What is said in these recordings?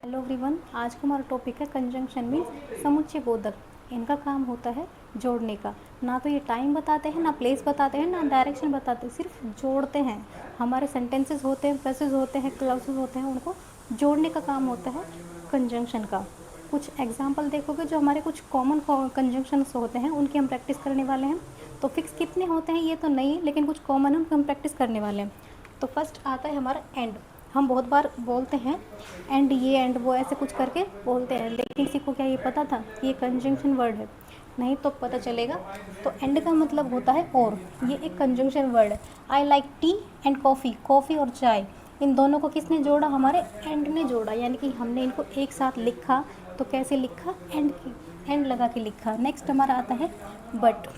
Hello everyone, आज का हमारा टॉपिक है कंजंक्शन मीन्स समुच्चय बोधक। इनका काम होता है जोड़ने का। ना तो ये टाइम बताते हैं, ना प्लेस बताते हैं, ना डायरेक्शन बताते हैं, सिर्फ जोड़ते हैं। हमारे सेंटेंसेस होते हैं, फ्रेसेस होते हैं, क्लाउसेस होते हैं, उनको जोड़ने का काम होता है कंजंक्शन का। कुछ एग्जाम्पल देखोगे जो हमारे कुछ कॉमन कंजंक्शंस होते हैं, उनकी हम प्रैक्टिस करने वाले हैं। तो फिक्स कितने होते हैं ये तो नहीं, लेकिन कुछ कॉमन हम प्रैक्टिस करने वाले हैं। तो फर्स्ट आता है हमारा एंड। हम बहुत बार बोलते हैं एंड, ये एंड वो ऐसे कुछ करके बोलते हैं, लेकिन किसी को क्या ये पता था कि ये कंजंक्शन वर्ड है? नहीं तो पता चलेगा। तो एंड का मतलब होता है और, ये एक कंजंक्शन वर्ड है। I like T and coffee, coffee और चाय, इन दोनों को किसने जोड़ा? हमारे एंड ने जोड़ा। यानी कि हमने इनको एक साथ लिखा। तो कैसे लिखा? एंड लगा के लिखा। नेक्स्ट हमारा आता है बट।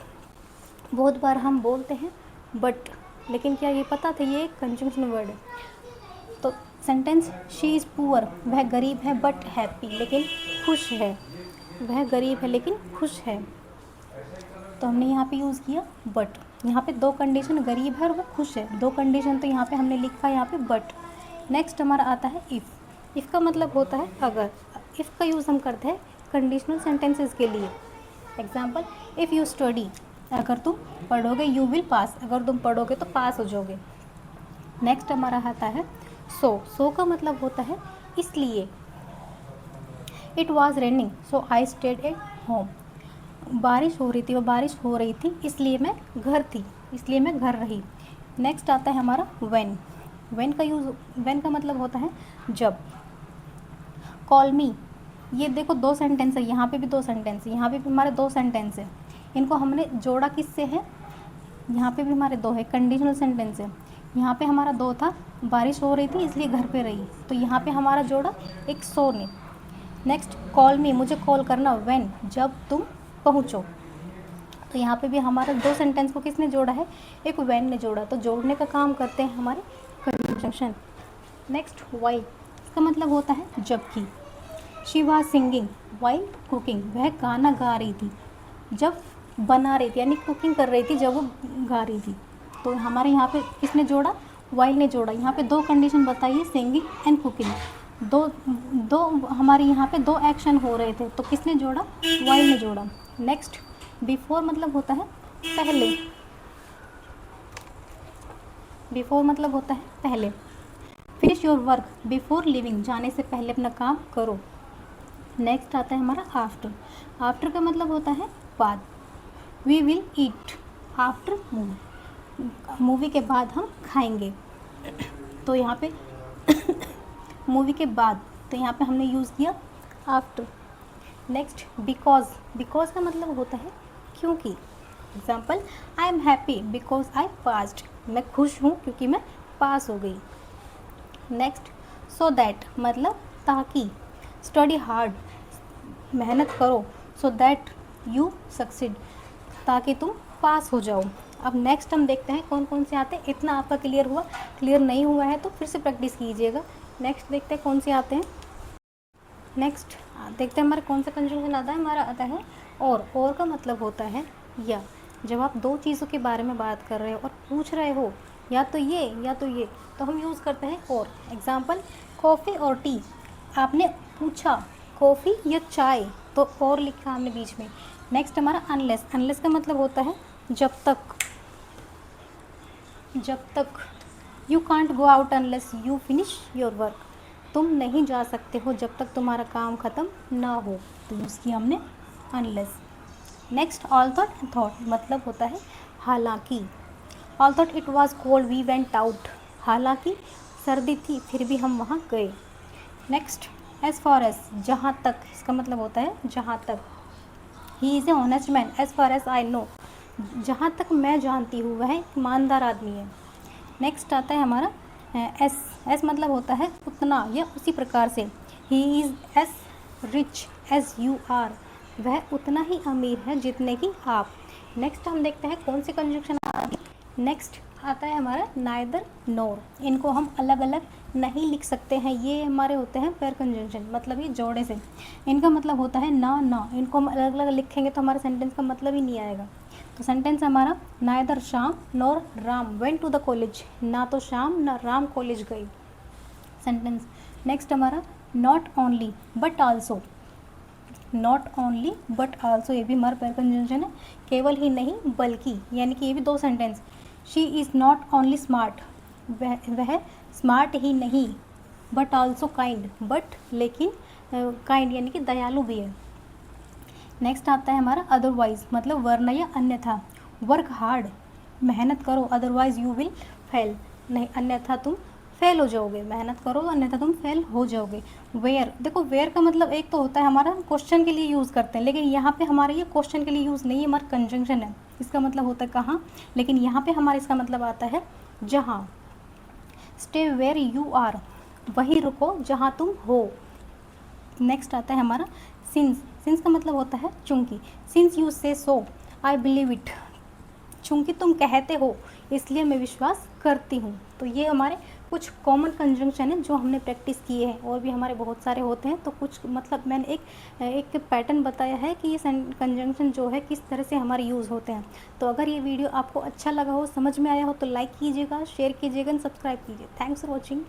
बहुत बार हम बोलते हैं बट, लेकिन क्या ये पता था ये एक कंजंक्शन वर्ड है? तो सेंटेंस शी इज़ पुअर, वह गरीब है बट हैप्पी, लेकिन खुश है। वह गरीब है लेकिन खुश है। तो हमने यहाँ पे यूज़ किया बट। यहाँ पे दो कंडीशन, गरीब है और वो खुश है, दो कंडीशन तो यहाँ पे हमने लिखा, यहाँ पे बट। नेक्स्ट हमारा आता है इफ़। इफ़ का मतलब होता है अगर। इफ़ का यूज़ हम करते हैं कंडीशनल सेंटेंसेस के लिए। एग्जाम्पल, इफ़ यू स्टडी, अगर तुम पढ़ोगे, यू विल पास, अगर तुम पढ़ोगे तो पास हो जाओगे। नेक्स्ट हमारा आता है सो का मतलब होता है इसलिए। It was raining so I stayed at home, बारिश हो रही थी, वो बारिश हो रही थी इसलिए मैं घर थी, इसलिए मैं घर रही। नेक्स्ट आता है हमारा व्हेन। व्हेन का मतलब होता है जब। कॉल मी, ये देखो दो सेंटेंस है, यहाँ पे भी दो सेंटेंस है, यहाँ पे भी हमारे दो सेंटेंस है। इनको हमने जोड़ा किससे है? यहाँ पे भी हमारे दो है, कंडीशनल सेंटेंस है। यहाँ पे हमारा दो था, बारिश हो रही थी इसलिए घर पे रही, तो यहाँ पे हमारा जोड़ा एक सो ने। नेक्स्ट कॉल मी, मुझे कॉल करना, व्हेन, जब तुम पहुँचो। तो यहाँ पे भी हमारा दो सेंटेंस को किसने जोड़ा है? एक व्हेन ने जोड़ा। तो जोड़ने का काम करते हैं हमारे कंजंक्शन। नेक्स्ट वाई, इसका मतलब होता है जबकि। She was singing while cooking, वह गाना गा रही थी जब बना रही थी, यानी कुकिंग कर रही थी जब वो गा रही थी। तो हमारे यहाँ पे किसने जोड़ा? वाइल ने जोड़ा। यहाँ पे दो कंडीशन बताइए, सिंगिंग एंड कुकिंग। दो दो हमारे यहाँ पे दो एक्शन हो रहे थे, तो किसने जोड़ा? वाइल ने जोड़ा। नेक्स्ट बिफोर मतलब होता है पहले। बिफोर मतलब होता है पहले। Finish your work before living, जाने से पहले अपना काम करो। नेक्स्ट आता है हमारा आफ्टर। आफ्टर का मतलब होता है बाद। We will eat after movie, movie के बाद हम खाएंगे। तो यहाँ पे मूवी के बाद, तो यहाँ पे हमने यूज़ किया आफ्टर। Next because. बिकॉज का मतलब होता है क्योंकि। Example, I am happy because I passed, मैं खुश हूँ क्योंकि मैं पास हो गई। नेक्स्ट सो दैट मतलब ताकि। स्टडी हार्ड, मेहनत करो, सो दैट यू सक्सीड, ताकि तुम पास हो जाओ। अब नेक्स्ट हम देखते हैं कौन कौन से आते हैं। इतना आपका क्लियर हुआ? क्लियर नहीं हुआ है तो फिर से प्रैक्टिस कीजिएगा। नेक्स्ट देखते हैं कौन से आते हैं। नेक्स्ट देखते हैं हमारे कौन सा कंजंक्शन आता है। हमारा आता है और का मतलब होता है या। जब आप दो चीज़ों के बारे में बात कर रहे हो और पूछ रहे हो या तो ये या तो ये, तो हम यूज़ करते हैं और। एग्जाम्पल, कॉफ़ी और टी, आपने पूछा कॉफ़ी या चाय, तो और लिखा हमने बीच में। नेक्स्ट हमारा अनलेस। अनलेस का मतलब होता है जब तक। जब तक। You can't go out unless you finish your work, तुम नहीं जा सकते हो जब तक तुम्हारा काम ख़त्म ना हो, तो यूज़ किया हमने अनलेस। नेक्स्ट ऑल्थो थॉट मतलब होता है हालांकि। Although it was cold we went out, हालांकि सर्दी थी फिर भी हम वहाँ गए। नेक्स्ट एज फॉर एज जहाँ तक, इसका मतलब होता है जहाँ तक। He is a honest man as far as I know, जहाँ तक मैं जानती हूँ वह एक ईमानदार आदमी है। नेक्स्ट आता है हमारा एस। एस मतलब होता है उतना या उसी प्रकार से। He is as rich as you are, वह उतना ही अमीर है जितने कि आप। नेक्स्ट हम देखते हैं कौन सी कंजंक्शन आती है। नेक्स्ट आता है हमारा नाइदर नोर। इनको हम अलग अलग नहीं लिख सकते हैं, ये हमारे होते हैं पेयर कंजंक्शन, मतलब ये जोड़े से। इनका मतलब होता है ना ना, इनको हम अलग अलग लिखेंगे तो हमारे सेंटेंस का मतलब ही नहीं आएगा। तो सेंटेंस हमारा neither Shyam nor Ram went to the college, ना तो श्याम ना राम कॉलेज गई। सेंटेंस नेक्स्ट हमारा not only but also, not only but also ये भी हमारा पैर कंजंक्शन है, केवल ही नहीं बल्कि, यानी कि ये भी दो sentence. She is not only smart, वह स्मार्ट ही नहीं, बट आल्सो काइंड, बट लेकिन काइंड यानी कि दयालु भी है। नेक्स्ट आता है हमारा अदरवाइज, मतलब वरना या अन्यथा। वर्क हार्ड, मेहनत करो, अदरवाइज यू विल फेल, नहीं अन्यथा तुम फेल हो जाओगे, मेहनत करो अन्यथा तुम फेल हो जाओगे। वेयर, देखो वेयर का मतलब एक तो होता है हमारा क्वेश्चन के लिए यूज़ करते हैं, लेकिन यहाँ पे हमारा ये क्वेश्चन के लिए यूज़ नहीं है, हमारा कंजंक्शन है, इसका मतलब होता है कहाँ, लेकिन यहाँ पे हमारा इसका मतलब आता है जहाँ। स्टे वेयर यू आर, वहीं रुको जहाँ तुम हो। नेक्स्ट आता है हमारा सिंस, सिंस का मतलब होता है चूंकि। सिंस यू से सो आई बिलीव इट, चूंकि तुम कहते हो इसलिए मैं विश्वास करती हूँ। तो ये हमारे कुछ कॉमन कंजंक्शन है जो हमने प्रैक्टिस किए हैं, और भी हमारे बहुत सारे होते हैं। तो कुछ मतलब मैंने एक पैटर्न बताया है कि ये कंजंक्शन जो है किस तरह से हमारे यूज़ होते हैं। तो अगर ये वीडियो आपको अच्छा लगा हो, समझ में आया हो, तो लाइक कीजिएगा, शेयर कीजिएगा, सब्सक्राइब कीजिए। Thanks for watching.